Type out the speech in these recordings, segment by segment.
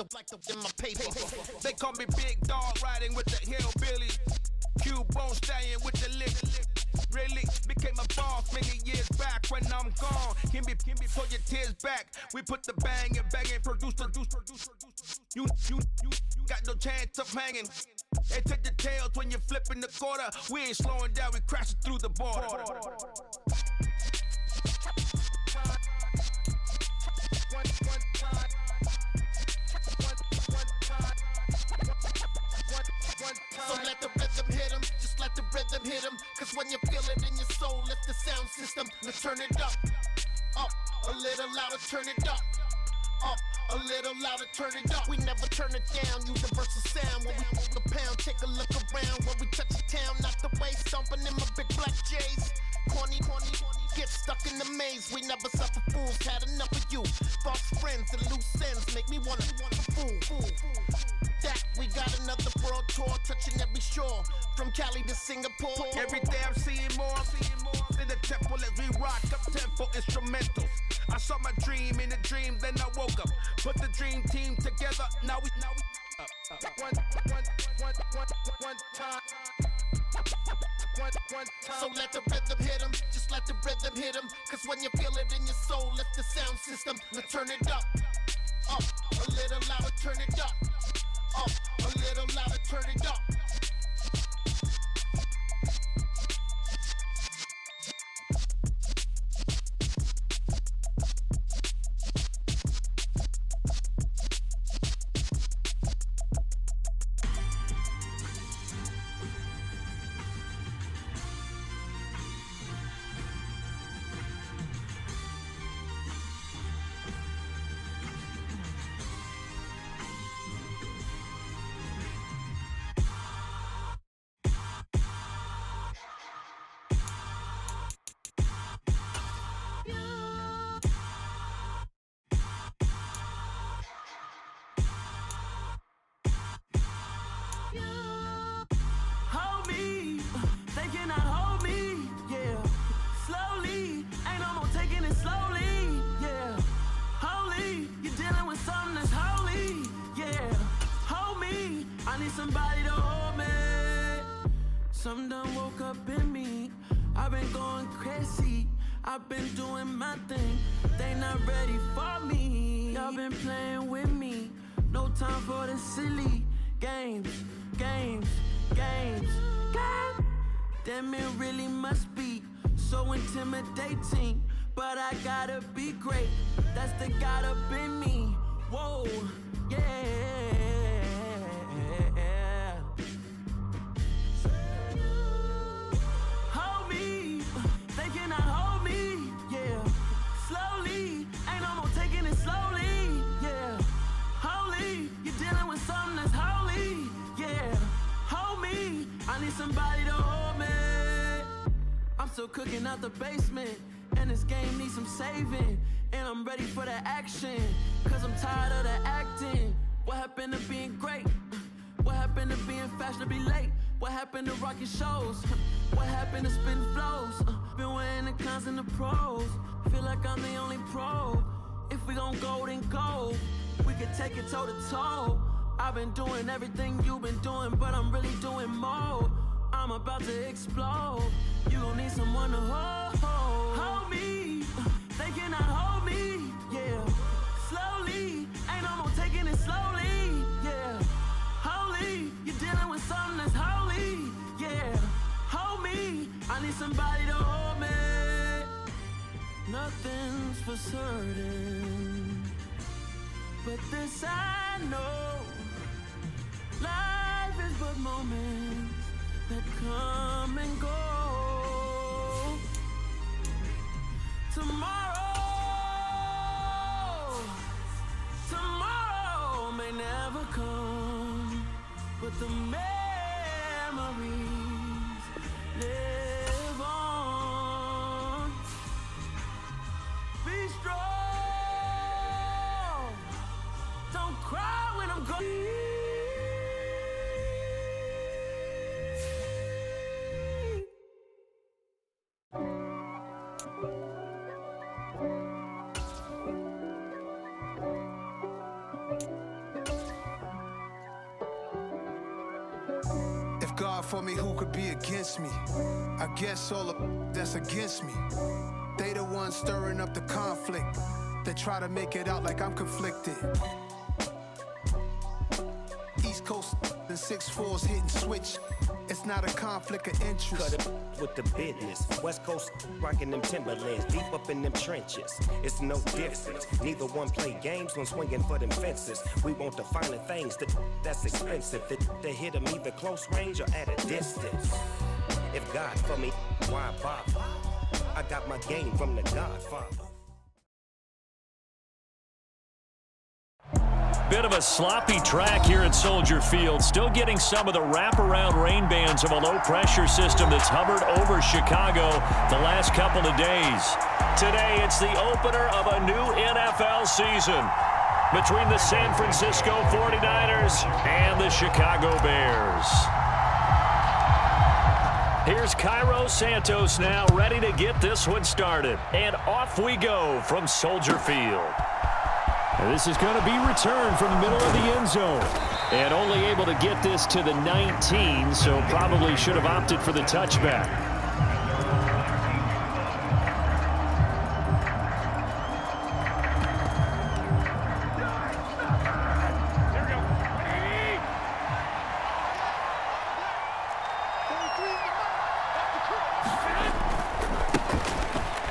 in my paper. They call me Big Dog, riding with the hillbilly. Cubone staying with the lick. Really became a boss many years back. When I'm gone, can be pull your tears back. We put the bang and produce. You got no chance of hanging. They take the tails when you're flipping the quarter. We ain't slowing down, we crashing through the border. So let the rhythm hit him, just let the rhythm hit him. Cause when you feel it in your soul, lift the sound system. Now turn it up, a little louder, turn it up, a little louder, turn it up. We never turn it down, universal sound. When we move the pound, take a look around. When we touch the town, not the way, stomping in my big black J's. Corny, get stuck in the maze. We never suffer fools, had enough of you. False friends and loose ends make me wanna fool. That we got another world tour, touching every shore, from Cali to Singapore. Every day I'm seeing more in the temple as we rock up tempo instrumentals. I saw my dream in a dream, then I woke up. Put the dream team together, now we one time. So let the rhythm hit him, just let the rhythm hit him. Cause when you feel it in your soul, lift the sound system. Now turn it up, a little louder, turn it up, a little louder, turn it up. Somebody to hold me. Something done woke up in me. I've been going crazy. I've been doing my thing. They not ready for me. Y'all been playing with me. No time for the silly games. Damn, it really must be so intimidating. But I gotta be great. That's the God up in me. Whoa, yeah. Somebody to hold me. I'm still cooking out the basement, and this game needs some saving. And I'm ready for the action, cause I'm tired of the acting. What happened to being great? What happened to being fashionably late? What happened to rocking shows? What happened to spitting flows? Been wearing the cons and the pros. Feel like I'm the only pro. If we gon' go, then go. We could take it toe to toe. I've been doing everything you've been doing, but I'm really doing more. I'm about to explode. You gon' need someone to hold me. They cannot hold me, yeah. Slowly, ain't no more taking it slowly, yeah. Holy, you're dealing with something that's holy, yeah. Hold me, I need somebody to hold me. Nothing's for certain, but this I know. Life is but moments that come and go. Tomorrow may never come, but the memories live on. Be strong, don't cry when I'm gone. God for me, who could be against me? I guess all the that's against me. They the ones stirring up the conflict. They try to make it out like I'm conflicted. East Coast and 6'4's hitting switch. It's not a conflict of interest. Cut it with the business. West Coast rocking them Timberlands, deep up in them trenches. It's no difference. Neither one play games when swinging for them fences. We want the finer things that's expensive. That hit them either close range or at a distance. If God for me, why bother? I got my game from the Godfather. Bit of a sloppy track here at Soldier Field. Still getting some of the wraparound rain bands of a low-pressure system that's hovered over Chicago the last couple of days. Today, it's the opener of a new NFL season between the San Francisco 49ers and the Chicago Bears. Here's Cairo Santos now, ready to get this one started. And off we go from Soldier Field. This is going to be returned from the middle of the end zone. And only able to get this to the 19, so probably should have opted for the touchback.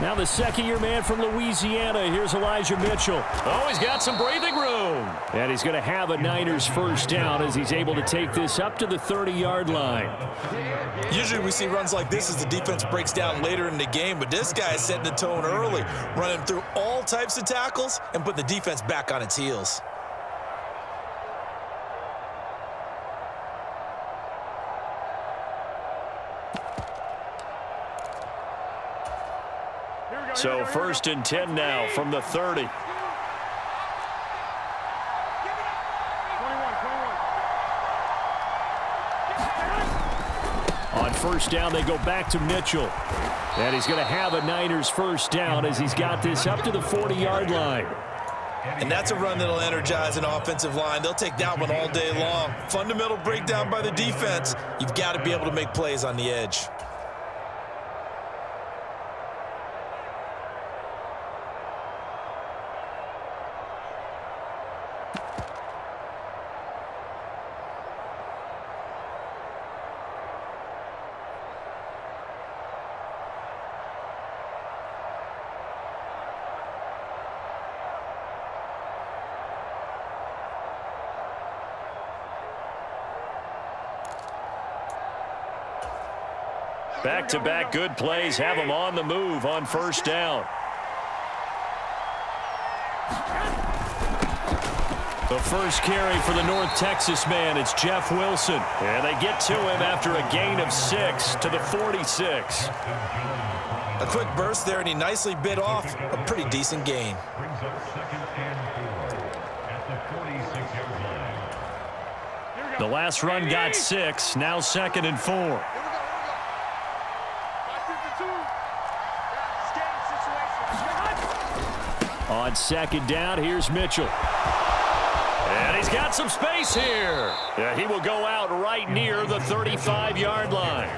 Now the second-year man from Louisiana. Here's Elijah Mitchell. Oh, he's got some breathing room. And he's going to have a Niners first down as he's able to take this up to the 30-yard line. Usually we see runs like this as the defense breaks down later in the game, but this guy is setting the tone early, running through all types of tackles and putting the defense back on its heels. So first and 10 now from the 30. On first down, they go back to Mitchell. And he's going to have a Niners first down as he's got this up to the 40-yard line. And that's a run that'll energize an offensive line. They'll take that one all day long. Fundamental breakdown by the defense. You've got to be able to make plays on the edge. Back-to-back good plays have them on the move on first down. The first carry for the North Texas man, it's Jeff Wilson. And they get to him after a gain of 6 to the 46. A quick burst there, and he nicely bit off a pretty decent gain. The last run got 6, now 2nd and 4. On second down, here's Mitchell. And he's got some space here. Yeah, he will go out right near the 35-yard line.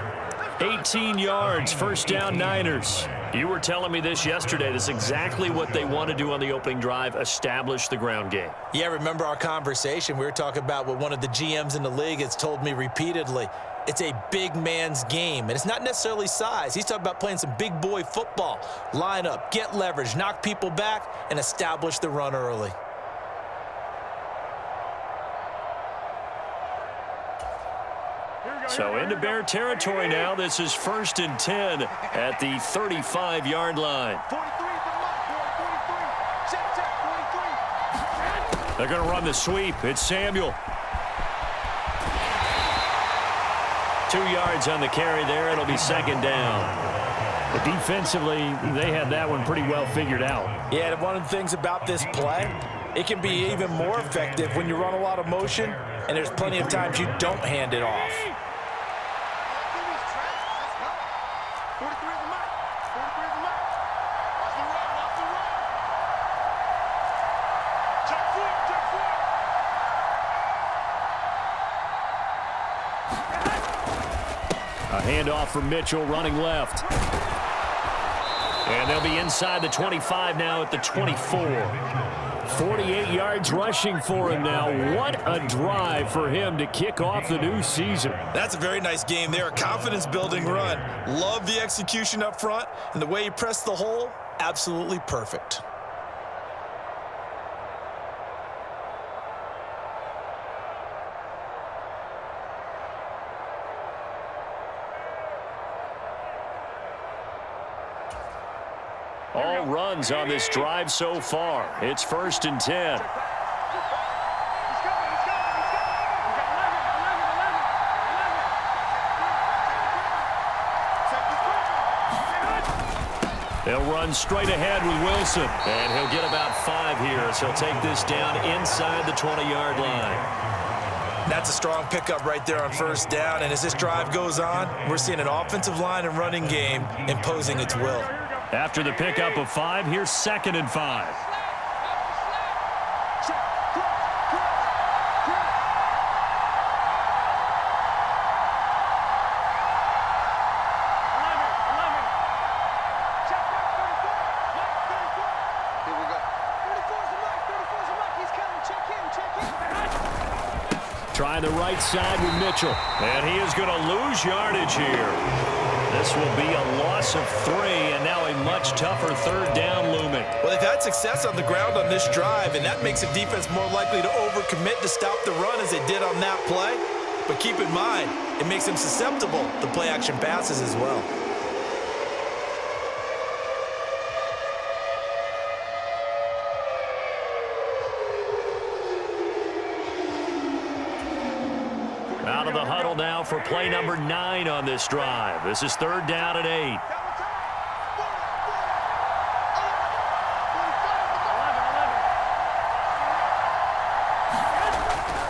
18 yards, first down Niners. You were telling me this yesterday. This is exactly what they want to do on the opening drive, establish the ground game. Yeah, remember our conversation. We were talking about what one of the GMs in the league has told me repeatedly. It's a big man's game, and it's not necessarily size. He's talking about playing some big boy football. Line up, get leverage, knock people back, and establish the run early. So into Bear territory now. This is first and 10 at the 35-yard line. They're going to run the sweep. It's Samuel. 2 yards on the carry there. It'll be second down. But defensively, they had that one pretty well figured out. Yeah, and one of the things about this play, it can be even more effective when you run a lot of motion, and there's plenty of times you don't hand it off. handoff from Mitchell running left. And they'll be inside the 25 now at the 24. 48 yards rushing for him now. What a drive for him to kick off the new season. That's a very nice game there. A confidence-building run. Love the execution up front, and the way he pressed the hole, absolutely perfect. All runs on this drive so far. It's 1st and 10. They'll run straight ahead with Wilson. And he'll get about 5 here as he'll take this down inside the 20-yard line. That's a strong pickup right there on 1st down. And as this drive goes on, we're seeing an offensive line and running game imposing its will. After the pickup of 5, here's 2nd and 5. Trying the right side with Mitchell. And he is going to lose yardage here. This will be a loss of 3, and now a much tougher 3rd down looming. Well, they've had success on the ground on this drive, and that makes a defense more likely to overcommit to stop the run as they did on that play. But keep in mind, it makes them susceptible to play-action passes as well. Out of the huddle now for play number 9 on this drive. This is 3rd down and 8.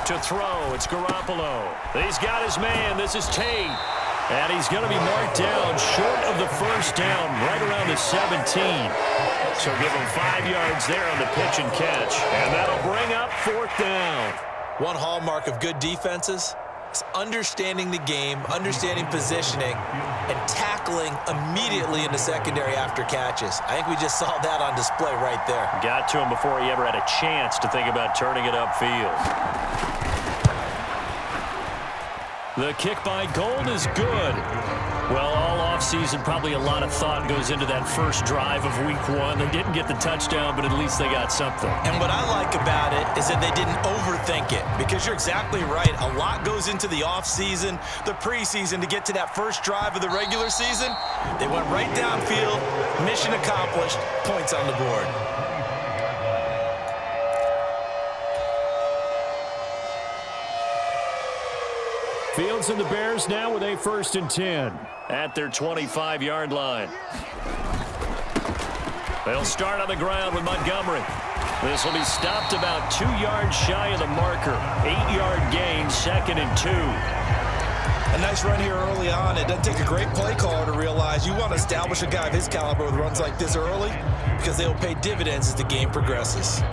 To throw, it's Garoppolo. He's got his man. This is Tate. And he's going to be marked down short of the 1st down, right around the 17. So give him 5 yards there on the pitch and catch. And that'll bring up 4th down. One hallmark of good defenses is understanding the game, understanding positioning, and tackling immediately in the secondary after catches. I think we just saw that on display right there. Got to him before he ever had a chance to think about turning it upfield. The kick by Gold is good. Well, all offseason, probably a lot of thought goes into that first drive of week 1. They didn't get the touchdown, but at least they got something. And what I like about it is that they didn't overthink it, because you're exactly right. A lot goes into the offseason, the preseason, to get to that first drive of the regular season. They went right downfield, mission accomplished, points on the board. Fields and the Bears now with a 1st and 10 at their 25-yard line. They'll start on the ground with Montgomery. This will be stopped about 2 yards shy of the marker. 8-yard gain, 2nd and 2. A nice run here early on. It doesn't take a great play caller to realize you want to establish a guy of his caliber with runs like this early, because they will pay dividends as the game progresses.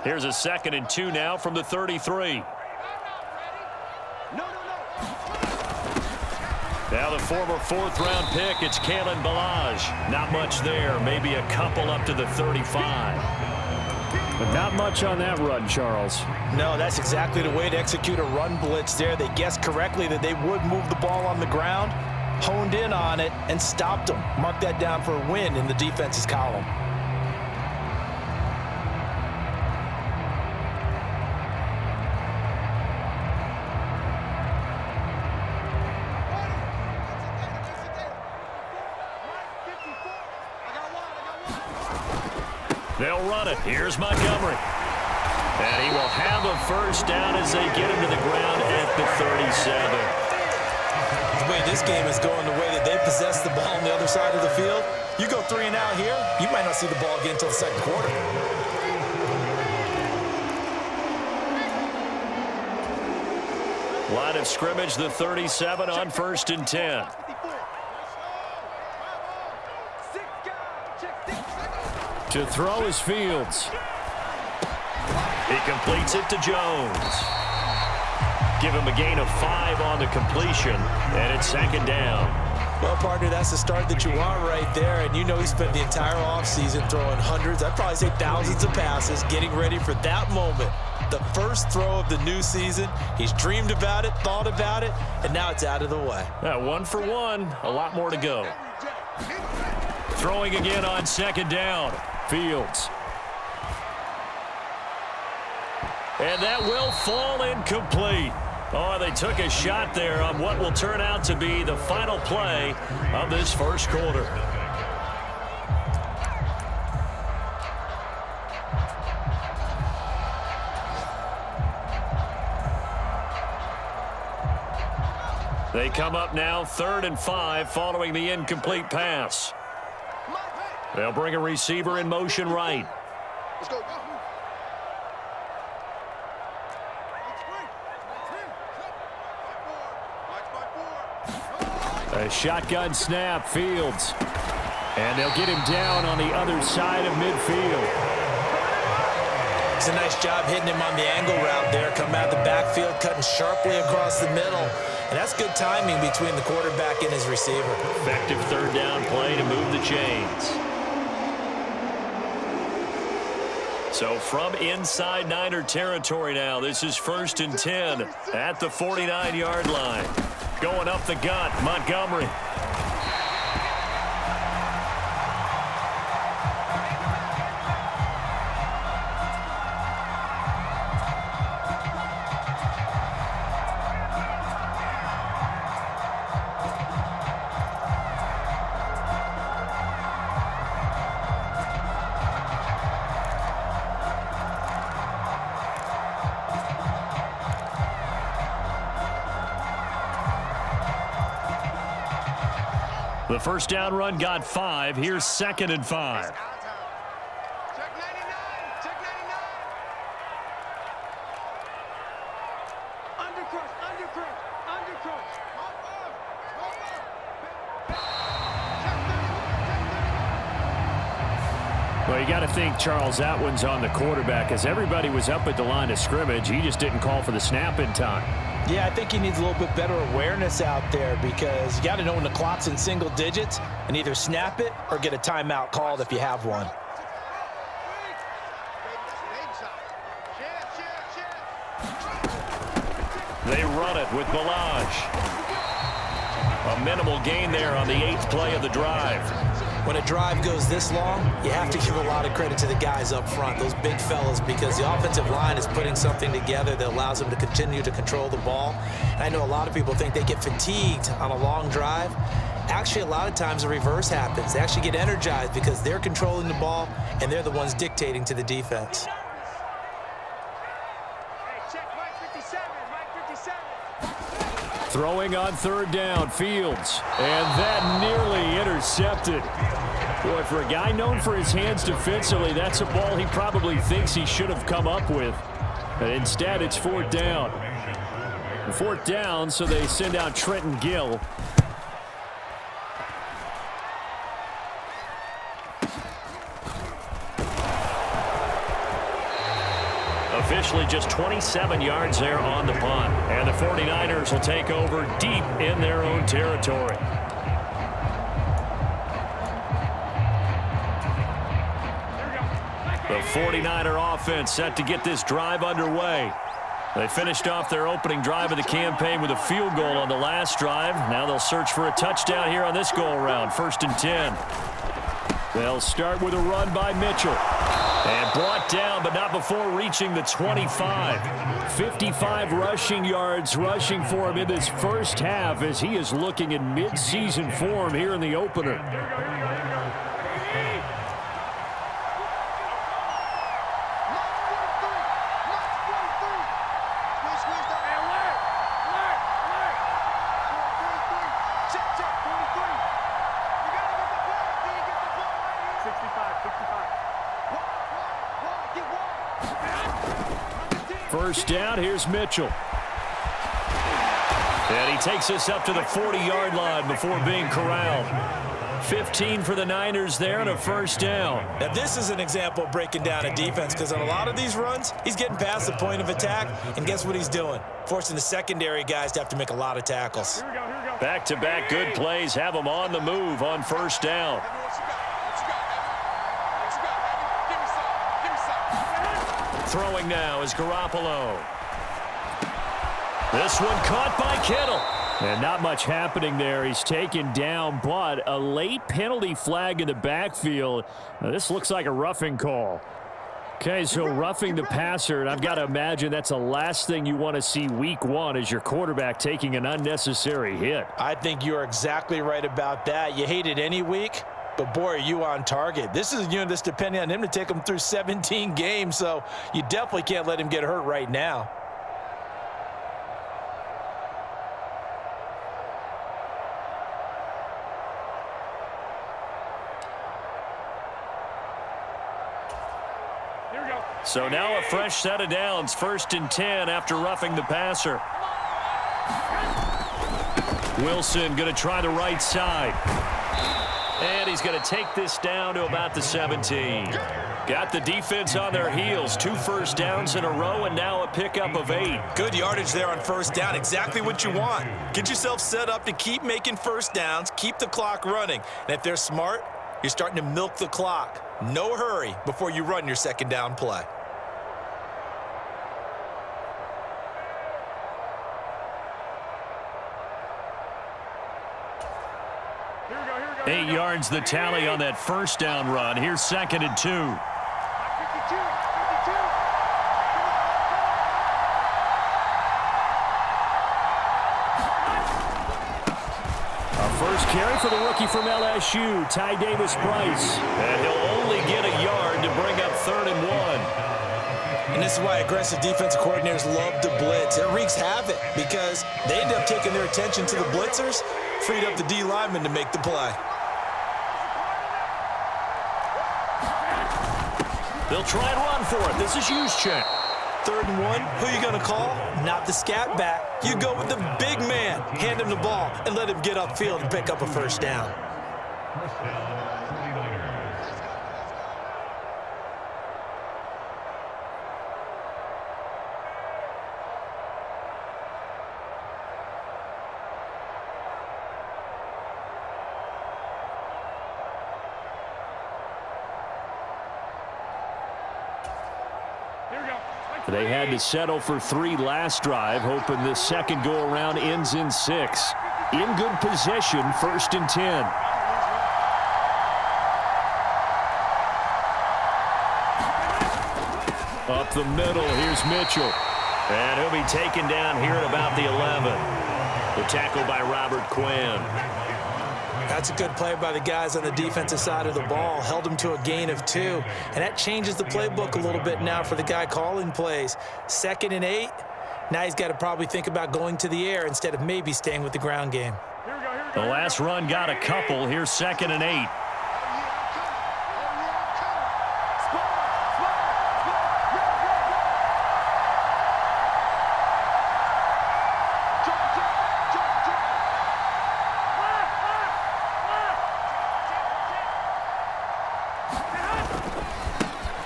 Here's a 2nd and 2 now from the 33. Now the former 4th-round pick, it's Kalen Ballage. Not much there, maybe a couple up to the 35. But not much on that run, Charles. No, that's exactly the way to execute a run blitz there. They guessed correctly that they would move the ball on the ground, honed in on it, and stopped them. Mark that down for a win in the defense's column. They'll run it. Here's Montgomery. And he will have a 1st down as they get him to the ground at the 37. The way this game is going, the way that they possess the ball on the other side of the field, you go 3 and out here, you might not see the ball again until the 2nd quarter. Line of scrimmage, the 37 on 1st and 10. To throw is Fields. He completes it to Jones. Give him a gain of 5 on the completion, and it's second down. Well, partner, that's the start that you want right there, and you know he spent the entire offseason throwing hundreds, I'd probably say thousands of passes, getting ready for that moment. The first throw of the new season. He's dreamed about it, thought about it, and now it's out of the way. 1 for 1, a lot more to go. Throwing again on second down, Fields. And that will fall incomplete. Oh, they took a shot there on what will turn out to be the final play of this first quarter. They come up now 3rd and 5 following the incomplete pass. They'll bring a receiver in motion right. Let's go. A shotgun snap, Fields. And they'll get him down on the other side of midfield. It's a nice job hitting him on the angle route there. Come out of the backfield, cutting sharply across the middle. And that's good timing between the quarterback and his receiver. Effective 3rd down play to move the chains. So from inside Niner territory now, this is 1st and 10 at the 49-yard line. Going up the gut, Montgomery. The first down run got 5. Here's 2nd and 5. Check 99. Check 99. Undercrush. Well, you got to think Charles Atwin's on the quarterback. As everybody was up at the line of scrimmage, he just didn't call for the snap in time. Yeah, I think he needs a little bit better awareness out there because you got to know when the clock's in single digits and either snap it or get a timeout called if you have one. They run it with Ballage. A minimal gain there on the 8th play of the drive. When a drive goes this long, you have to give a lot of credit to the guys up front, those big fellas, because the offensive line is putting something together that allows them to continue to control the ball. I know a lot of people think they get fatigued on a long drive. Actually, a lot of times the reverse happens. They actually get energized because they're controlling the ball and they're the ones dictating to the defense. Throwing on 3rd down, Fields. And that nearly intercepted. Boy, for a guy known for his hands defensively, that's a ball he probably thinks he should have come up with. But instead, it's 4th down. 4th down, so they send out Trenton Gill. Officially just 27 yards there on the punt. And the 49ers will take over deep in their own territory. The 49er offense set to get this drive underway. They finished off their opening drive of the campaign with a field goal on the last drive. Now they'll search for a touchdown here on this go-around. 1st and 10. They'll start with a run by Mitchell. And brought down, but not before reaching the 25. 55 rushing yards rushing for him in this first half as he is looking in mid-season form here in the opener. First down, here's Mitchell. And he takes us up to the 40-yard line before being corralled. 15 for the Niners there and a first down. Now, this is an example of breaking down a defense because on a lot of these runs, he's getting past the point of attack, and guess what he's doing? Forcing the secondary guys to have to make a lot of tackles. Back-to-back good plays have them on the move on first down. Throwing now is Garoppolo. This one caught by Kittle. And not much happening there. He's taken down, but a late penalty flag in the backfield. Now, this looks like a roughing call. Okay, so roughing the passer, and I've got to imagine that's the last thing you want to see week one as your quarterback taking an unnecessary hit. I think you're exactly right about that. You hate it any week, but boy, are you on target. This is a unit that's depending on him to take him through 17 games, so you definitely can't let him get hurt right now. So now a fresh set of downs, 1st and 10 after roughing the passer. Wilson going to try the right side. And he's going to take this down to about the 17. Got the defense on their heels. 2 first downs in a row and now a pickup of 8. Good yardage there on first down. Exactly what you want. Get yourself set up to keep making first downs, keep the clock running. And if they're smart, you're starting to milk the clock. No hurry before you run your second down play. Here we go. 8 yards the tally on that first down run. Here's 2nd and 2. First carry for the rookie from LSU, Ty Davis-Price. And he'll only get a yard to bring up 3rd and 1. And this is why aggressive defensive coordinators love to blitz. It wreaks havoc because they end up taking their attention to the blitzers, freed up the D lineman to make the play. They'll try and run for it. This is Juszczyk. 3rd and 1, who are you going to call? Not the scat back. You go with the big man. Hand him the ball and let him get upfield and pick up a first down. They had to settle for 3 last drive, hoping this second go-around ends in 6. In good position, 1st and 10. Up the middle, here's Mitchell. And he'll be taken down here at about the 11. The tackle by Robert Quinn. That's a good play by the guys on the defensive side of the ball. Held him to a gain of 2. And that changes the playbook a little bit now for the guy calling plays. 2nd and 8. Now he's got to probably think about going to the air instead of maybe staying with the ground game. The last run got a couple. Here's 2nd and 8.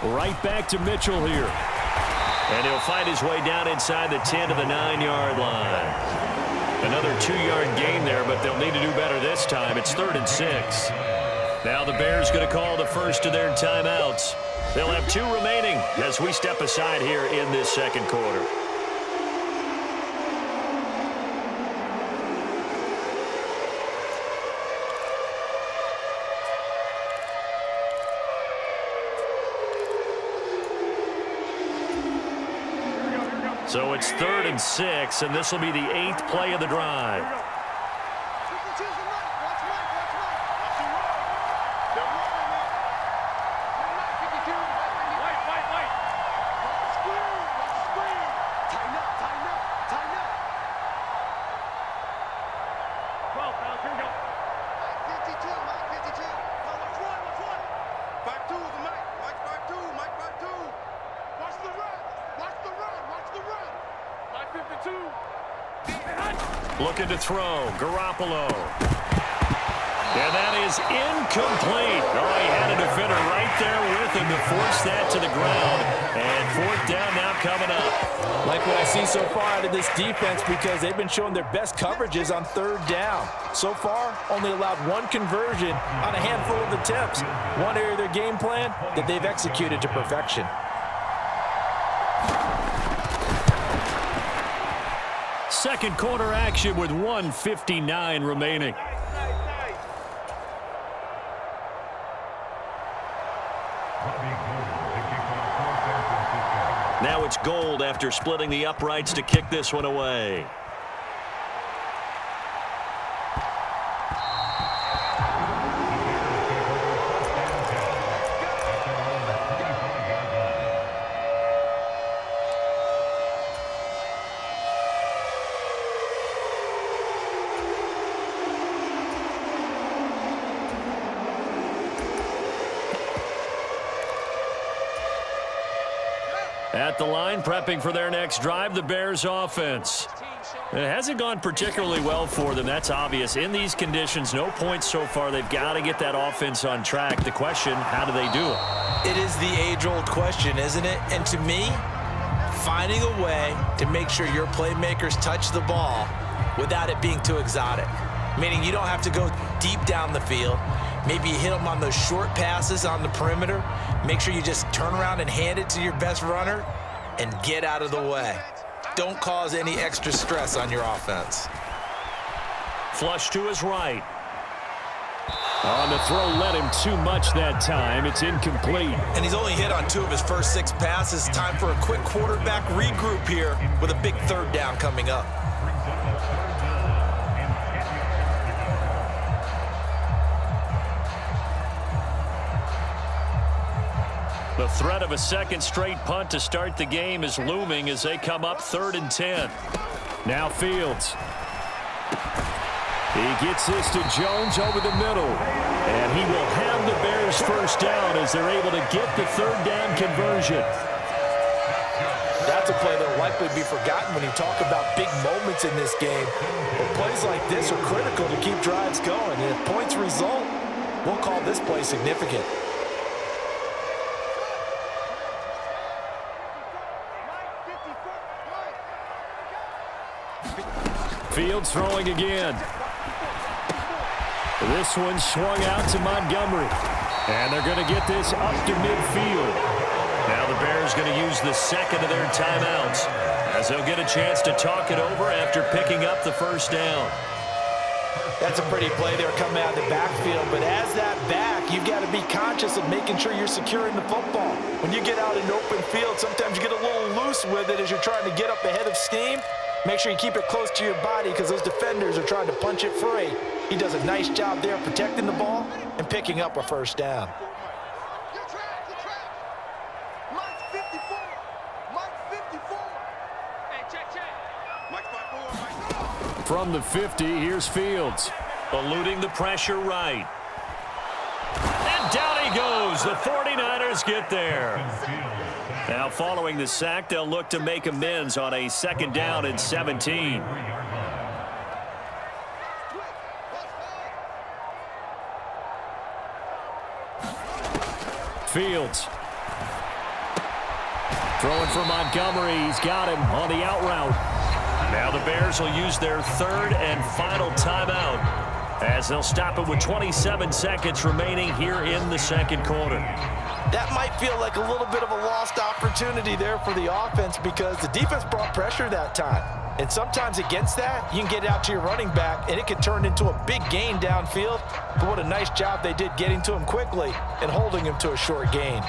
Right back to Mitchell here. And he'll find his way down inside the 10 to the 9-yard line. Another 2-yard gain there, but they'll need to do better this time. It's 3rd and 6. Now the Bears going to call the first of their timeouts. They'll have 2 remaining as we step aside here in this second quarter. So it's 3rd and 6, and this will be the 8th play of the drive. Looking to throw, Garoppolo. And that is incomplete. Oh, he had a defender right there with him to force that to the ground. And fourth down now coming up. Like what I see so far out of this defense, because they've been showing their best coverages on third down. So far, only allowed one conversion on a handful of attempts. One area of their game plan that they've executed to perfection. Second quarter action with 1:59 remaining. Now it's Gold after splitting the uprights to kick this one away. At the line, prepping for their next drive, the Bears offense. It hasn't gone particularly well for them. That's obvious. In these conditions, no points so far. They've got to get that offense on track. The question, how do they do it? It is the age-old question, isn't it? And to me, finding a way to make sure your playmakers touch the ball without it being too exotic. Meaning you don't have to go deep down the field. Maybe you hit them on those short passes on the perimeter. Make sure you just turn around and hand it to your best runner and get out of the way. Don't cause any extra stress on your offense. Flush to his right. On the throw, led him too much that time. It's incomplete. And he's only hit on 2 of his first 6 passes. Time for a quick quarterback regroup here with a big third down coming up. The threat of a second straight punt to start the game is looming as they come up 3rd and 10. Now Fields. He gets this to Jones over the middle. And he will have the Bears first down as they're able to get the third down conversion. That's a play that will likely be forgotten when you talk about big moments in this game. But plays like this are critical to keep drives going. And if points result, we'll call this play significant. Fields throwing again. This one swung out to Montgomery. And they're going to get this up to midfield. Now the Bears going to use the second of their timeouts as they'll get a chance to talk it over after picking up the first down. That's a pretty play there coming out of the backfield. But as that back, you've got to be conscious of making sure you're securing the football. When you get out in open field, sometimes you get a little loose with it as you're trying to get up ahead of scheme. Make sure you keep it close to your body because those defenders are trying to punch it free. He does a nice job there protecting the ball and picking up a first down. From the 50, here's Fields. Eluding the pressure right. And down he goes. The 49ers get there. Now following the sack, they'll look to make amends on a 2nd down and 17. Fields. Throwing for Montgomery. He's got him on the out route. Now the Bears will use their 3rd and final timeout as they'll stop it with 27 seconds remaining here in the 2nd quarter. That might feel like a little bit of a lost opportunity there for the offense because the defense brought pressure that time. And sometimes against that, you can get out to your running back, and it can turn into a big gain downfield. But what a nice job they did getting to him quickly and holding him to a short gain.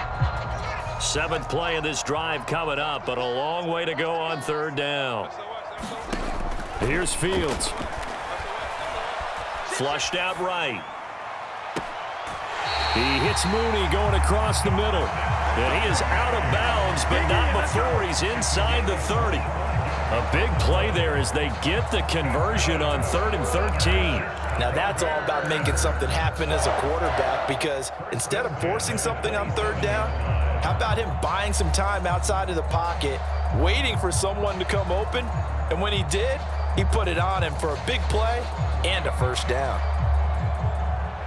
7th play of this drive coming up, but a long way to go on 3rd down. Here's Fields. Flushed out right. He hits Mooney going across the middle. And he is out of bounds, but not before he's inside the 30. A big play there as they get the conversion on 3rd and 13. Now that's all about making something happen as a quarterback because instead of forcing something on 3rd down, how about him buying some time outside of the pocket, waiting for someone to come open, and when he did, he put it on him for a big play and a first down.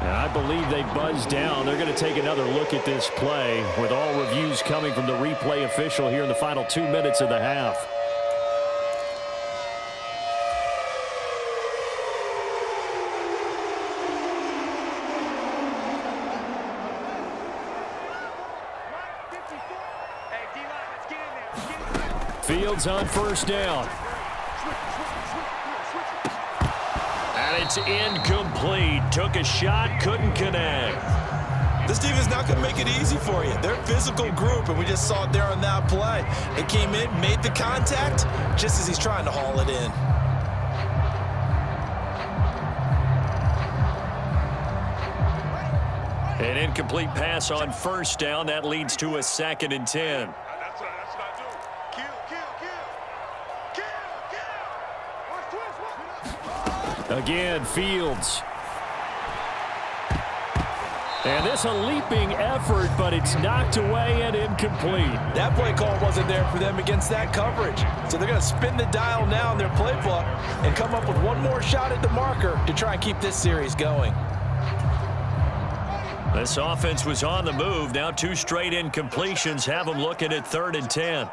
And I believe they buzzed down. They're going to take another look at this play with all reviews coming from the replay official here in the final 2 minutes of the half. Fields on first down. And it's incomplete. Took a shot, couldn't connect. This defense is not going to make it easy for you. They're a physical group, and we just saw it there on that play. They came in, made the contact, just as he's trying to haul it in. An incomplete pass on first down. That leads to a 2nd and 10. Again, Fields. And this a leaping effort, but it's knocked away and incomplete. That play call wasn't there for them against that coverage. So they're going to spin the dial now in their playbook and come up with one more shot at the marker to try and keep this series going. This offense was on the move. Now 2 straight incompletions have them looking at 3rd and 10.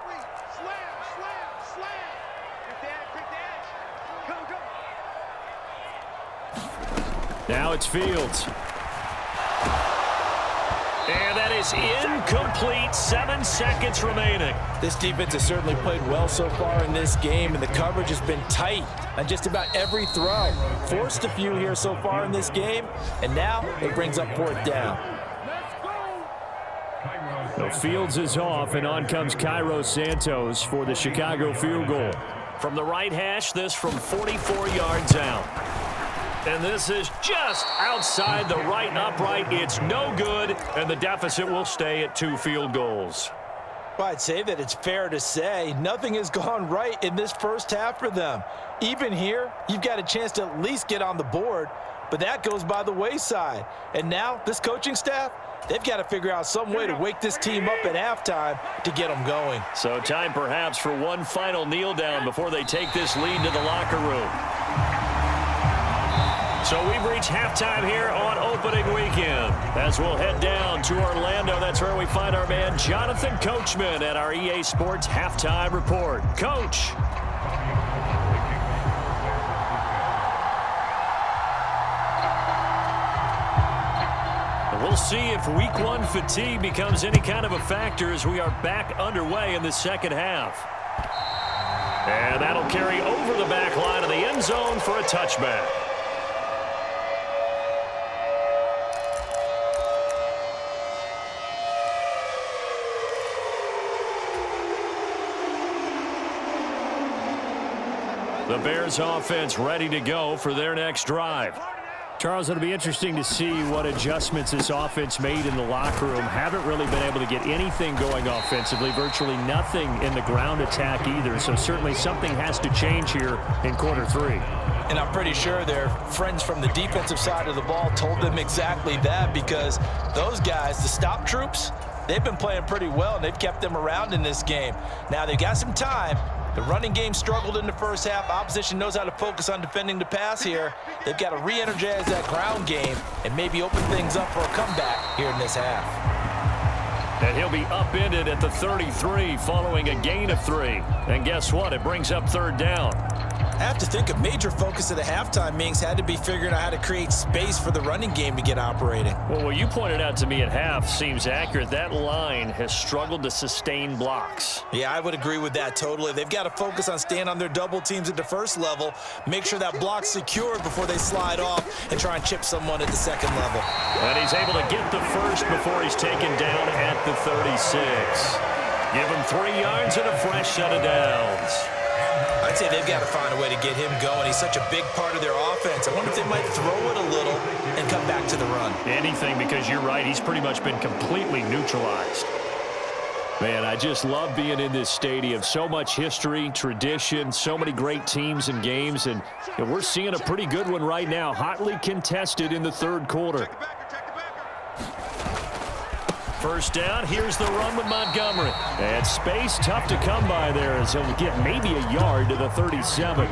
Now it's Fields. And that is incomplete. 7 seconds remaining. This defense has certainly played well so far in this game, and the coverage has been tight on just about every throw. Forced a few here so far in this game, and now it brings up 4th down. So Fields is off, and on comes Cairo Santos for the Chicago field goal. From the right hash, this from 44 yards out. And this is just outside the right upright. It's no good, and the deficit will stay at 2 field goals. Well, I'd say that it's fair to say nothing has gone right in this first half for them. Even here, you've got a chance to at least get on the board, but that goes by the wayside. And now, this coaching staff, they've got to figure out some way to wake this team up at halftime to get them going. So time perhaps for one final kneel down before they take this lead to the locker room. So we've reached halftime here on opening weekend. As we'll head down to Orlando, that's where we find our man Jonathan Coachman at our EA Sports Halftime Report. Coach. We'll see if week 1 fatigue becomes any kind of a factor as we are back underway in the second half. And that'll carry over the back line of the end zone for a touchback. The Bears offense ready to go for their next drive. Charles, it'll be interesting to see what adjustments this offense made in the locker room. Haven't really been able to get anything going offensively, virtually nothing in the ground attack either. So certainly something has to change here in quarter 3. And I'm pretty sure their friends from the defensive side of the ball told them exactly that, because those guys, the stop troops, they've been playing pretty well, and they've kept them around in this game. Now they've got some time. The running game struggled in the first half. Opposition knows how to focus on defending the pass here. They've got to re-energize that ground game and maybe open things up for a comeback here in this half. And he'll be upended at the 33 following a gain of 3. And guess what? It brings up 3rd down. I have to think a major focus of the halftime meetings had to be figuring out how to create space for the running game to get operating. Well, what you pointed out to me at half seems accurate. That line has struggled to sustain blocks. Yeah, I would agree with that totally. They've got to focus on staying on their double teams at the first level, make sure that block's secured before they slide off and try and chip someone at the second level. And he's able to get the first before he's taken down at the 36. Give him 3 yards and a fresh set of downs. I'd say they've got to find a way to get him going. He's such a big part of their offense. I wonder if they might throw it a little and come back to the run. Anything, because you're right. He's pretty much been completely neutralized. Man, I just love being in this stadium. So much history, tradition, so many great teams and games. And we're seeing a pretty good one right now. Hotly contested in the 3rd quarter. First down, here's the run with Montgomery. And space tough to come by there as he'll get maybe a yard to the 37.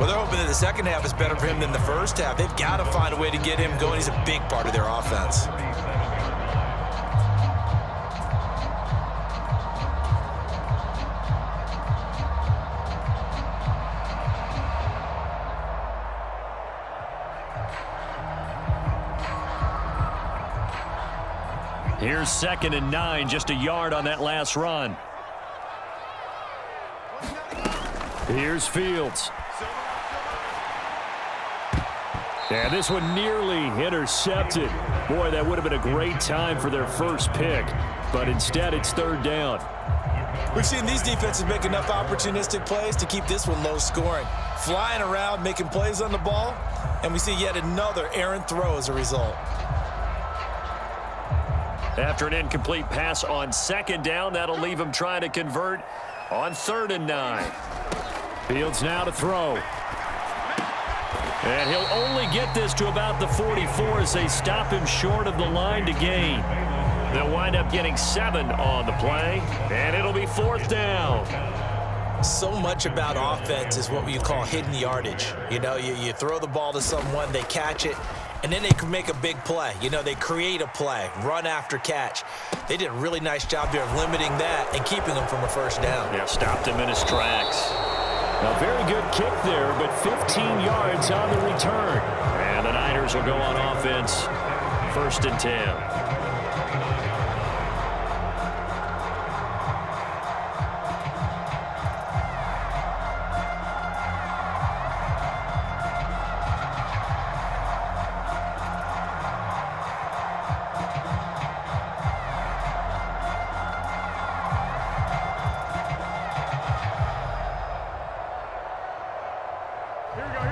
Well, they're hoping that the second half is better for him than the first half. They've got to find a way to get him going. He's a big part of their offense. Here's 2nd and 9, just a yard on that last run. Here's Fields. And this one nearly intercepted. Boy, that would have been a great time for their first pick, but instead it's 3rd down. We've seen these defenses make enough opportunistic plays to keep this one low scoring. Flying around, making plays on the ball, and we see yet another errant throw as a result. After an incomplete pass on 2nd down, that'll leave him trying to convert on 3rd and 9. Fields now to throw. And he'll only get this to about the 44 as they stop him short of the line to gain. They'll wind up getting 7 on the play, and it'll be 4th down. So much about offense is what you call hidden yardage. You know, you throw the ball to someone, they catch it, and then they can make a big play. You know, they create a play, run after catch. They did a really nice job there of limiting that and keeping him from a 1st down. Yeah, stopped him in his tracks. A very good kick there, but 15 yards on the return. And the Niners will go on offense, 1st and 10.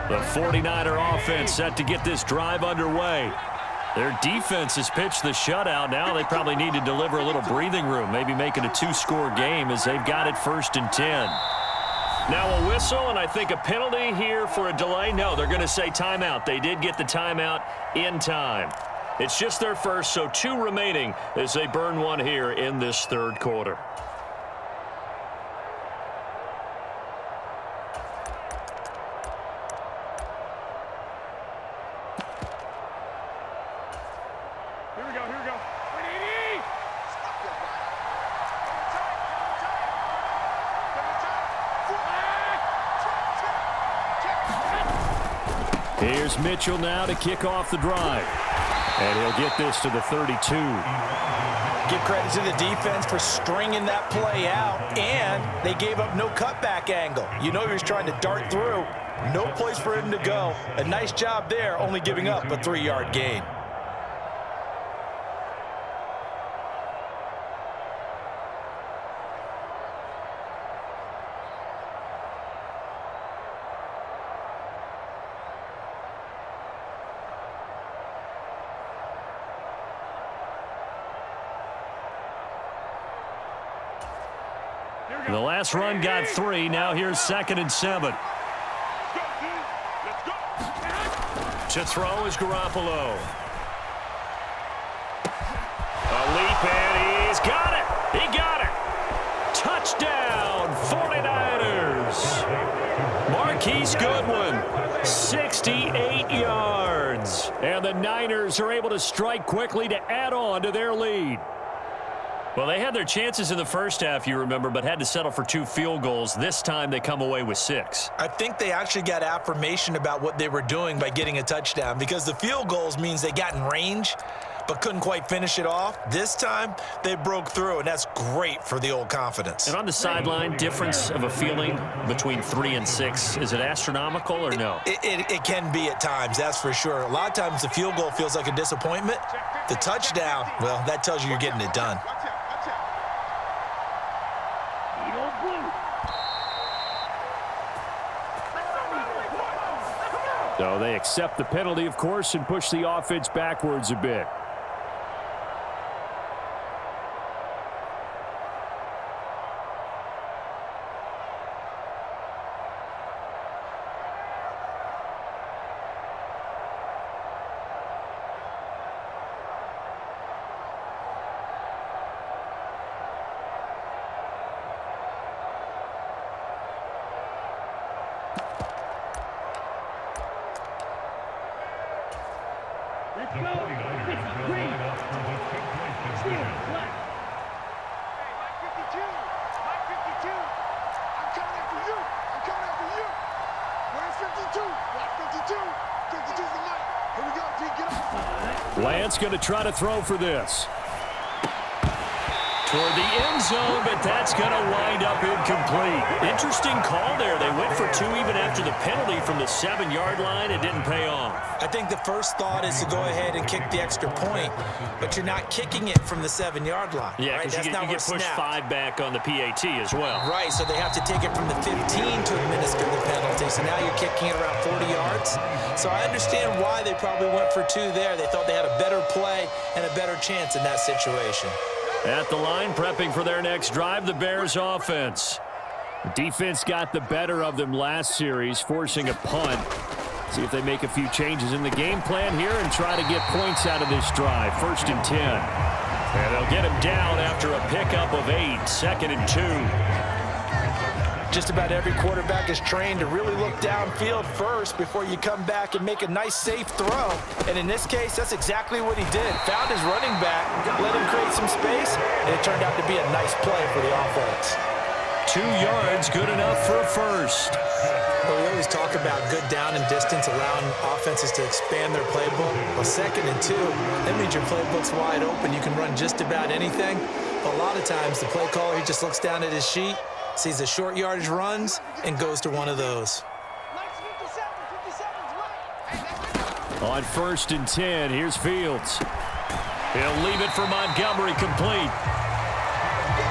The 49er offense set to get this drive underway. Their defense has pitched the shutout. Now they probably need to deliver a little breathing room, maybe make it a 2-score game as they've got it 1st and 10. Now a whistle, and I think a penalty here for a delay. No, they're going to say timeout. They did get the timeout in time. It's just their first, so 2 remaining as they burn one here in this 3rd quarter. Here's Mitchell now to kick off the drive. And he'll get this to the 32. Give credit to the defense for stringing that play out, and they gave up no cutback angle. You know he was trying to dart through. No place for him to go. A nice job there, only giving up a 3-yard gain. The last run got 3. Now here's 2nd and 7. To throw is Garoppolo. A leap, and he's got it. He got it. Touchdown, 49ers. Marquise Goodwin, 68 yards. And the Niners are able to strike quickly to add on to their lead. Well, they had their chances in the first half, you remember, but had to settle for 2 field goals. This time they come away with 6. I think they actually got affirmation about what they were doing by getting a touchdown, because the field goals means they got in range but couldn't quite finish it off. This time they broke through, and that's great for the old confidence. And on the sideline, difference of a feeling between 3 and 6, is it astronomical or no? It can be at times, that's for sure. A lot of times the field goal feels like a disappointment. The touchdown, well, that tells you you're getting it done. So they accept the penalty, of course, and push the offense backwards a bit. Lance going to try to throw for this. Toward the end zone, but that's going to wind up incomplete. Interesting call there. They went for two even after the penalty from the 7-yard line. It didn't pay off. I think the first thought is to go ahead and kick the extra point, but you're not kicking it from the 7-yard line. Yeah, because right? you get pushed 5 back on the PAT as well. Right, so they have to take it from the 15 to administer the penalty. So now you're kicking it around 40 yards. So I understand why they probably went for 2 there. They thought they had a better play and a better chance in that situation. At the line, prepping for their next drive, the Bears offense. The defense got the better of them last series, forcing a punt. See if they make a few changes in the game plan here and try to get points out of this drive. 1st and 10. And they'll get him down after a pickup of 8. 2nd and 2. Just about every quarterback is trained to really look downfield first before you come back and make a nice, safe throw. And in this case, that's exactly what he did. Found his running back, let him create some space, and it turned out to be a nice play for the offense. 2 yards, good enough for a first. Well, we always talk about good down and distance, allowing offenses to expand their playbook. Well, 2nd and 2, that means your playbook's wide open. You can run just about anything. But a lot of times, the play caller, he just looks down at his sheet, sees the short yardage runs, and goes to one of those. On 1st and 10, here's Fields. He'll leave it for Montgomery complete.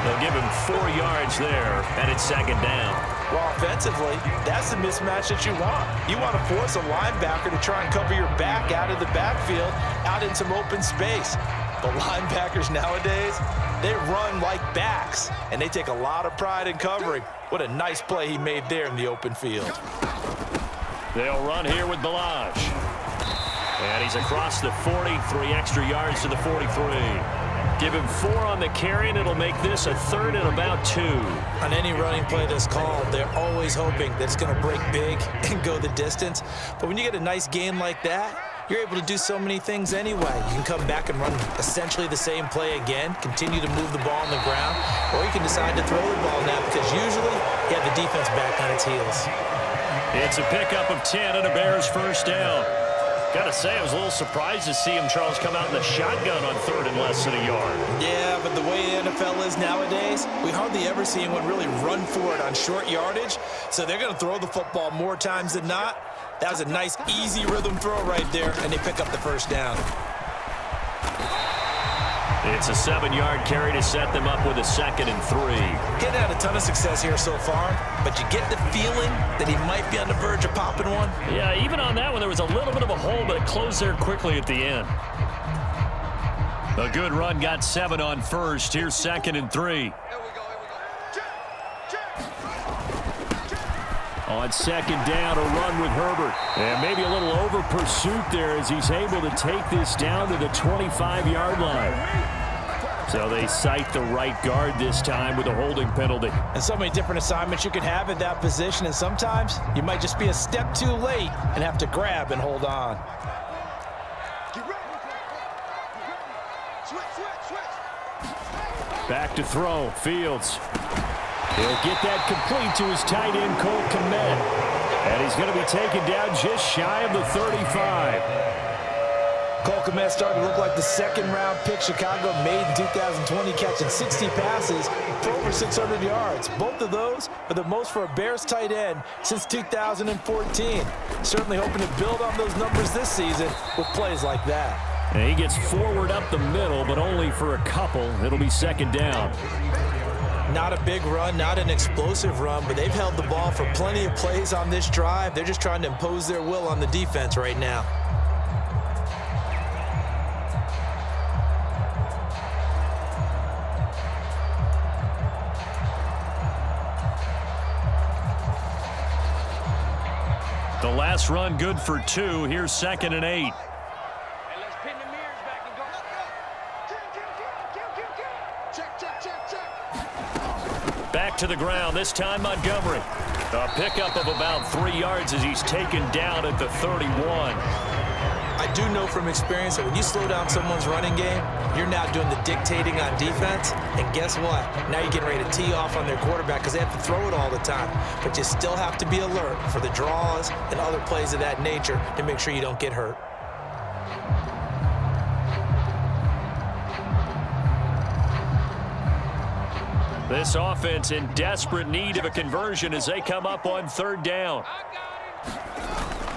They'll give him 4 yards there, and it's 2nd down. Well, offensively, that's the mismatch that you want. You want to force a linebacker to try and cover your back out of the backfield, out in some open space. But linebackers nowadays, they run like backs, and they take a lot of pride in covering. What a nice play he made there in the open field. They'll run here with Balaj. And he's across the 40, 3 extra yards to the 43. Give him 4 on the carry, and it'll make this a 3rd and about 2. On any running play that's called, they're always hoping that it's going to break big and go the distance. But when you get a nice gain like that, you're able to do so many things anyway. You can come back and run essentially the same play again, continue to move the ball on the ground, or you can decide to throw the ball now because usually you have the defense back on its heels. It's a pickup of 10 and a Bears 1st down. Got to say, I was a little surprised to see him, Charles, come out in the shotgun on 3rd and less than a yard. Yeah, but the way the NFL is nowadays, we hardly ever see anyone really run for it on short yardage, so they're going to throw the football more times than not. That was a nice, easy rhythm throw right there, and they pick up the 1st down. It's a 7-yard carry to set them up with a 2nd and 3. Getting had a ton of success here so far, but you get the feeling that he might be on the verge of popping one. Yeah, even on that one, there was a little bit of a hole, but it closed there quickly at the end. A good run got 7 on 1st. Here's 2nd and 3. On 2nd down, a run with Herbert. And maybe a little over pursuit there as he's able to take this down to the 25-yard line. So they cite the right guard this time with a holding penalty. And so many different assignments you can have at that position, and sometimes you might just be a step too late and have to grab and hold on. Back to throw, Fields. He'll get that complete to his tight end, Cole Kmet. And he's going to be taken down just shy of the 35. Cole Kmet started to look like the 2nd-round pick Chicago made in 2020, catching 60 passes for over 600 yards. Both of those are the most for a Bears tight end since 2014. Certainly hoping to build on those numbers this season with plays like that. And he gets forward up the middle, but only for a couple. It'll be 2nd down. Not a big run, not an explosive run, but they've held the ball for plenty of plays on this drive. They're just trying to impose their will on the defense right now. The last run good for 2. Here's 2nd and 8. Back to the ground, this time Montgomery. A pickup of about 3 yards as he's taken down at the 31. I do know from experience that when you slow down someone's running game, you're now doing the dictating on defense. And guess what? Now you're getting ready to tee off on their quarterback because they have to throw it all the time. But you still have to be alert for the draws and other plays of that nature to make sure you don't get hurt. This offense in desperate need of a conversion as they come up on third down.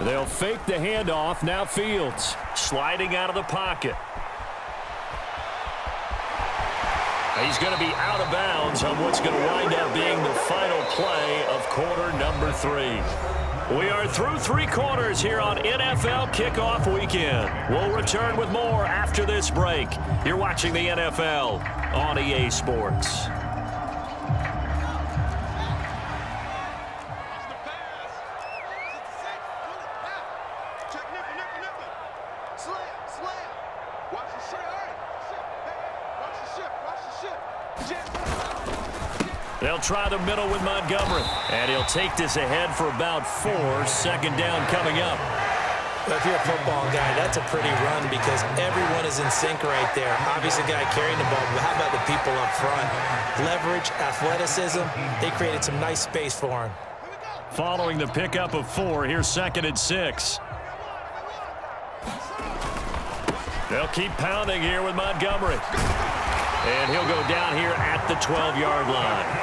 They'll fake the handoff. Now Fields sliding out of the pocket. He's going to be out of bounds on what's going to wind up being the final play of quarter number 3. We are through 3 quarters here on NFL Kickoff Weekend. We'll return with more after this break. You're watching the NFL on EA Sports. They'll try the middle with Montgomery. And he'll take this ahead for about 4. Second down coming up. Well, if you're a football guy, that's a pretty run because everyone is in sync right there. Obviously, the guy carrying the ball, but how about the people up front? Leverage, athleticism, they created some nice space for him. Following the pickup of 4, here's 2nd and 6. They'll keep pounding here with Montgomery. And he'll go down here at the 12-yard line.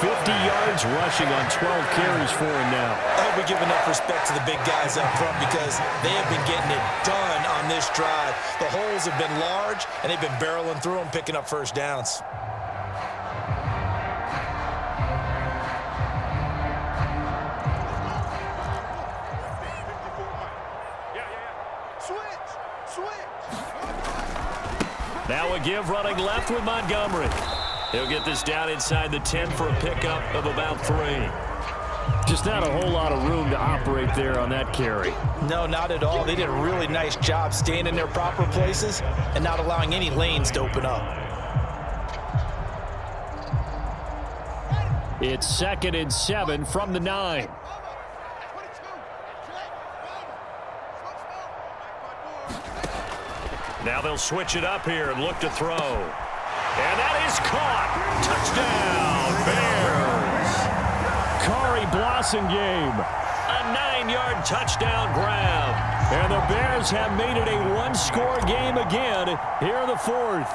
50 yards rushing on 12 carries for him now. I hope we give enough respect to the big guys up front because they have been getting it done on this drive. The holes have been large, and they've been barreling through them, picking up first downs. Now a give running left with Montgomery. He'll get this down inside the 10 for a pickup of about 3. Just not a whole lot of room to operate there on that carry. No, not at all. They did a really nice job staying in their proper places and not allowing any lanes to open up. It's 2nd and 7 from the 9. Now they'll switch it up here and look to throw. And that is caught. Touchdown, Bears. Kari Blossingame, a 9-yard touchdown grab. And the Bears have made it a 1-score game again here in the 4th.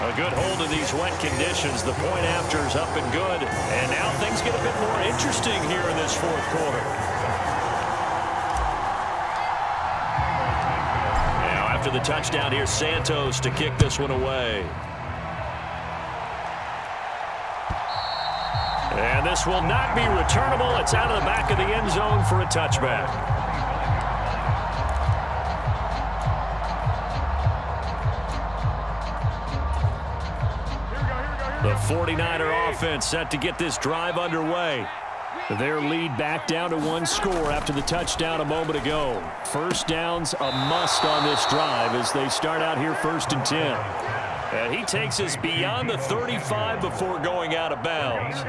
A good hold of these wet conditions. The point after is up and good. And now things get a bit more interesting here in this 4th quarter. After the touchdown, here's Santos to kick this one away. And this will not be returnable. It's out of the back of the end zone for a touchback. The 49er offense set to get this drive underway. Their lead back down to 1 score after the touchdown a moment ago. First down's a must on this drive as they start out here 1st and 10. And he takes us beyond the 35 before going out of bounds.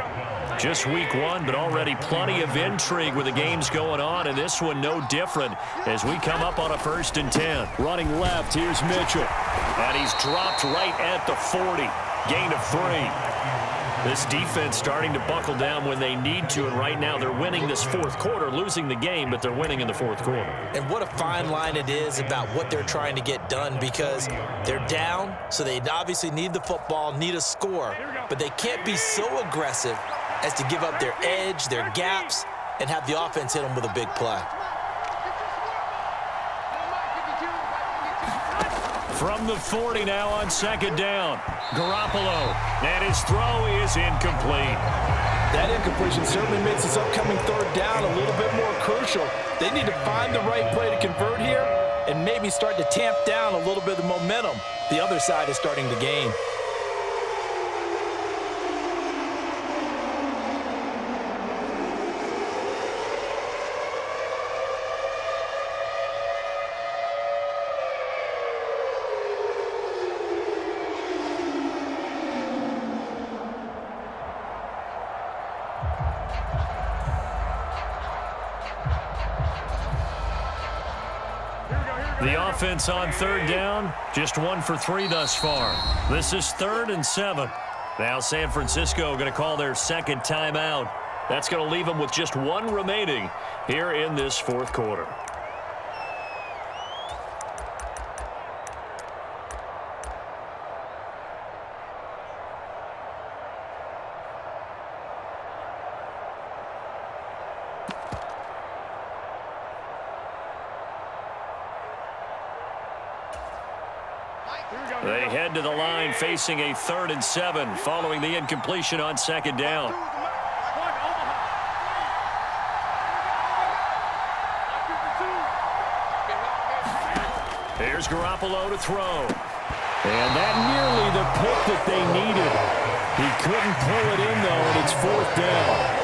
Just week 1, but already plenty of intrigue with the games going on, and this one no different as we come up on a 1st and 10. Running left, here's Mitchell. And he's dropped right at the 40. Gain of 3. This defense starting to buckle down when they need to, and right now they're winning this 4th quarter, losing the game, but they're winning in the 4th quarter. And what a fine line it is about what they're trying to get done because they're down, so they obviously need the football, need a score, but they can't be so aggressive as to give up their edge, their gaps, and have the offense hit them with a big play. From the 40 now on 2nd down. Garoppolo, and his throw is incomplete. That incompletion certainly makes this upcoming 3rd down a little bit more crucial. They need to find the right play to convert here and maybe start to tamp down a little bit of momentum the other side is starting to gain. The offense on third down, just 1 for 3 thus far. This is 3rd and 7. Now San Francisco going to call their second timeout. That's going to leave them with just 1 remaining here in this 4th quarter. They head to the line facing a 3rd and 7 following the incompletion on 2nd down. Here's Garoppolo to throw. And that nearly the pick that they needed. He couldn't pull it in, though, and it's 4th down.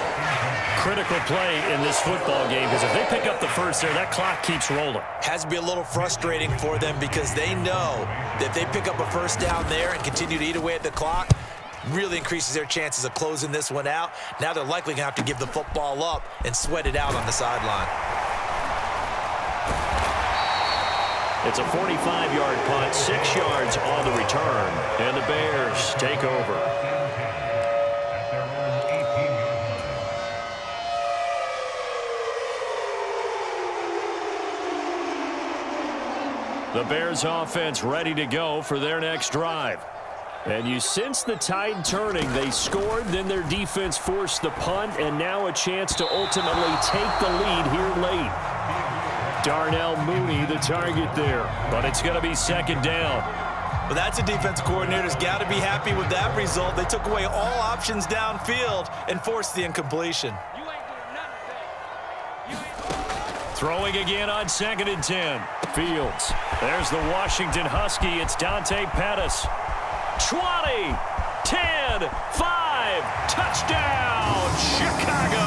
Critical play in this football game, because if they pick up the first there, that clock keeps rolling. Has to be a little frustrating for them because they know that if they pick up a first down there and continue to eat away at the clock, really increases their chances of closing this one out. Now they're likely going to have to give the football up and sweat it out on the sideline. It's a 45-yard punt, 6 yards on the return, and the Bears take over. The Bears offense ready to go for their next drive. And you sense the tide turning. They scored, then their defense forced the punt, and now a chance to ultimately take the lead here late. Darnell Mooney, the target there, but it's going to be 2nd down. Well, that's a defensive coordinator's got to be happy with that result. They took away all options downfield and forced the incompletion. Throwing again on 2nd and 10. Fields. There's the Washington Husky. It's Dante Pettis. 20, 10, 5. Touchdown, Chicago.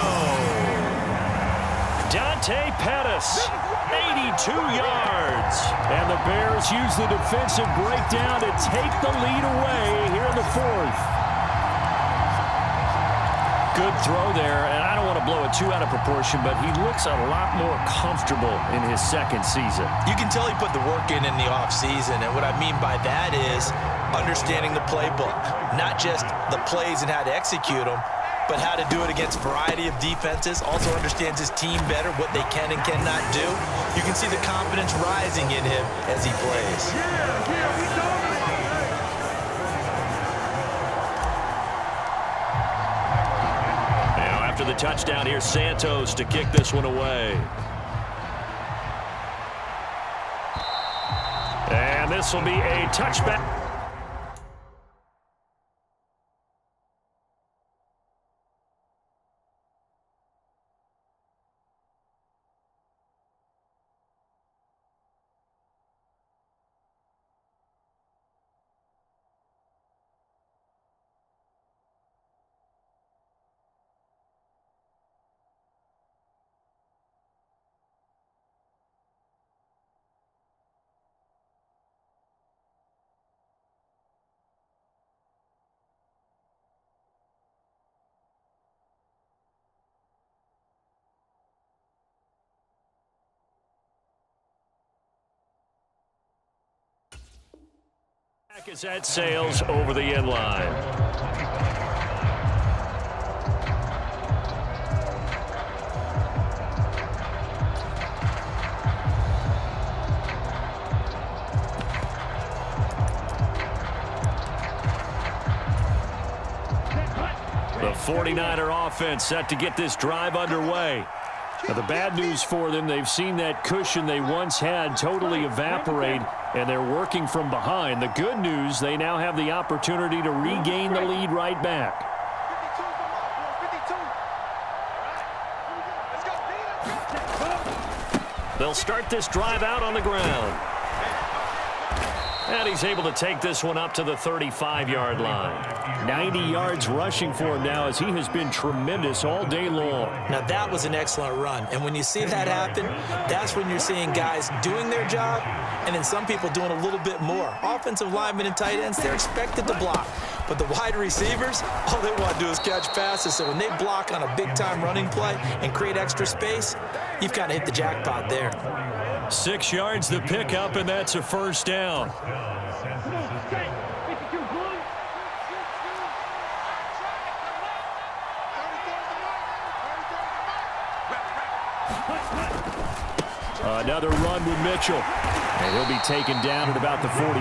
Dante Pettis, 82 yards. And the Bears use the defensive breakdown to take the lead away here in the 4th. Good throw there, and I don't want to blow it too out of proportion, but he looks a lot more comfortable in his 2nd season. You can tell he put the work in the offseason, and what I mean by that is understanding the playbook, not just the plays and how to execute them, but how to do it against a variety of defenses. Also understands his team better, what they can and cannot do. You can see the confidence rising in him as he plays. After the touchdown, here's Santos to kick this one away. And this will be a touchback. Is that sails over the end line. The 49er offense set to get this drive underway. Now, the bad news for them, they've seen that cushion they once had totally evaporate, and they're working from behind. The good news, they now have the opportunity to regain the lead right back. They'll start this drive out on the ground. And he's able to take this one up to the 35-yard line. 90 yards rushing for him now as he has been tremendous all day long. Now, that was an excellent run. And when you see that happen, that's when you're seeing guys doing their job and then some people doing a little bit more. Offensive linemen and tight ends, they're expected to block. But the wide receivers, all they want to do is catch passes. So when they block on a big-time running play and create extra space, you've kind of hit the jackpot there. 6 yards the pickup, and that's a first down. Another run with Mitchell. And he'll be taken down at about the 45.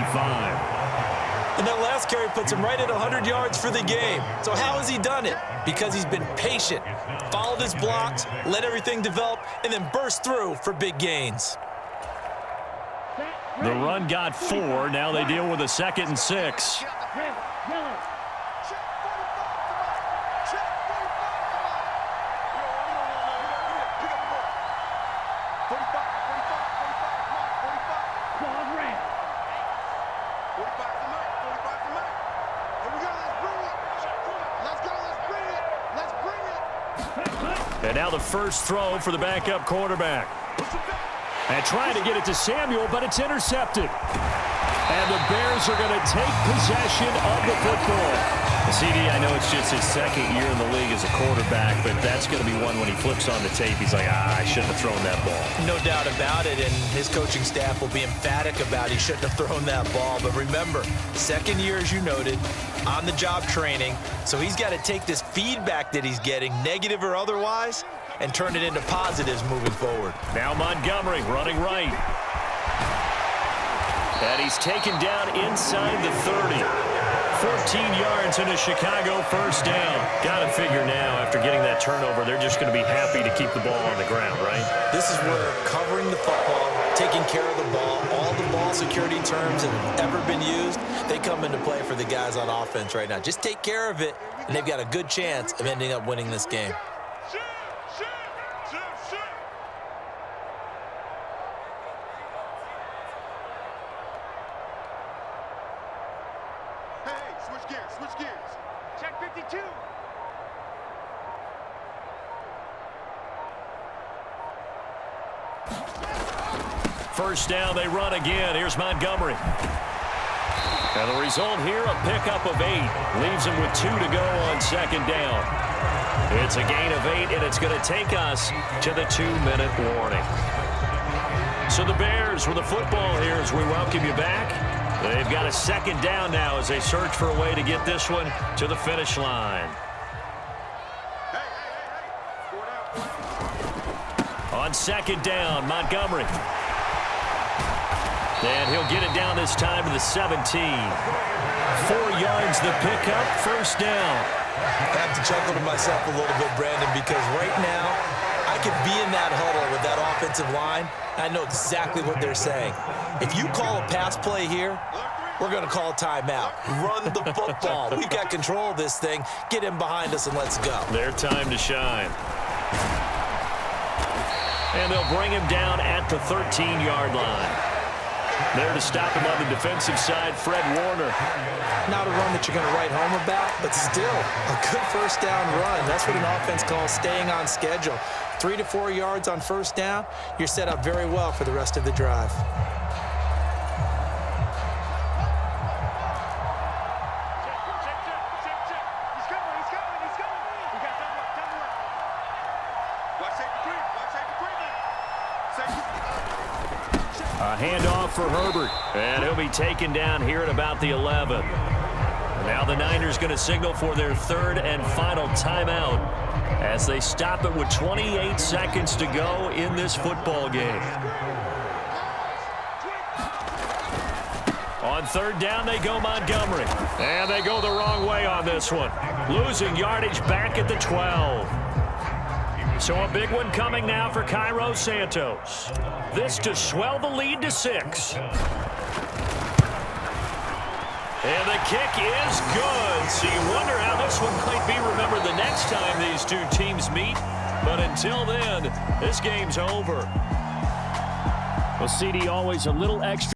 And that last carry puts him right at 100 yards for the game. So how has he done it? Because he's been patient, followed his blocks, let everything develop, and then burst through for big gains. The run got 4. Now they deal with a 2nd and 6. And now the first throw for the backup quarterback. And trying to get it to Samuel, but it's intercepted. And the Bears are going to take possession of the football. CD, I know it's just his 2nd year in the league as a quarterback, but that's going to be one when he flips on the tape, he's like, I shouldn't have thrown that ball. No doubt about it, and his coaching staff will be emphatic about he shouldn't have thrown that ball. But remember, 2nd year, as you noted, on-the-job training, so he's got to take this feedback that he's getting, negative or otherwise, and turn it into positives moving forward. Now Montgomery running right. And he's taken down inside the 30. 14 yards in a Chicago first down. Got to figure now, after getting that turnover, they're just going to be happy to keep the ball on the ground, right? This is where covering the football, taking care of the ball, all the ball security terms that have ever been used, they come into play for the guys on offense right now. Just take care of it, and they've got a good chance of ending up winning this game. First down, they run again. Here's Montgomery. And the result here, a pickup of 8. Leaves him with 2 to go on 2nd down. It's a gain of 8, and it's going to take us to the 2-minute warning. So the Bears with the football here as we welcome you back. They've got a 2nd down now as they search for a way to get this one to the finish line. On 2nd down, Montgomery. And he'll get it down this time to the 17. 4 yards the pickup, first down. I have to chuckle to myself a little bit, Brandon, because right now I could be in that huddle with that offensive line, and I know exactly what they're saying. If you call a pass play here, we're going to call a timeout. Run the football. We've got control of this thing. Get him behind us and let's go. Their time to shine. And they'll bring him down at the 13-yard line. There to stop him on the defensive side, Fred Warner. Not a run that you're going to write home about, but still a good first down run. That's what an offense calls staying on schedule. 3 to 4 yards on first down, you're set up very well for the rest of the drive. A handoff for Herbert, and he'll be taken down here at about the 11. Now the Niners going to signal for their 3rd and final timeout as they stop it with 28 seconds to go in this football game. On 3rd down, they go Montgomery, and they go the wrong way on this one, losing yardage back at the 12. So a big one coming now for Cairo Santos. This to swell the lead to 6. And the kick is good. So you wonder how this one might be remembered the next time these two teams meet. But until then, this game's over. Well, CD, always a little extra.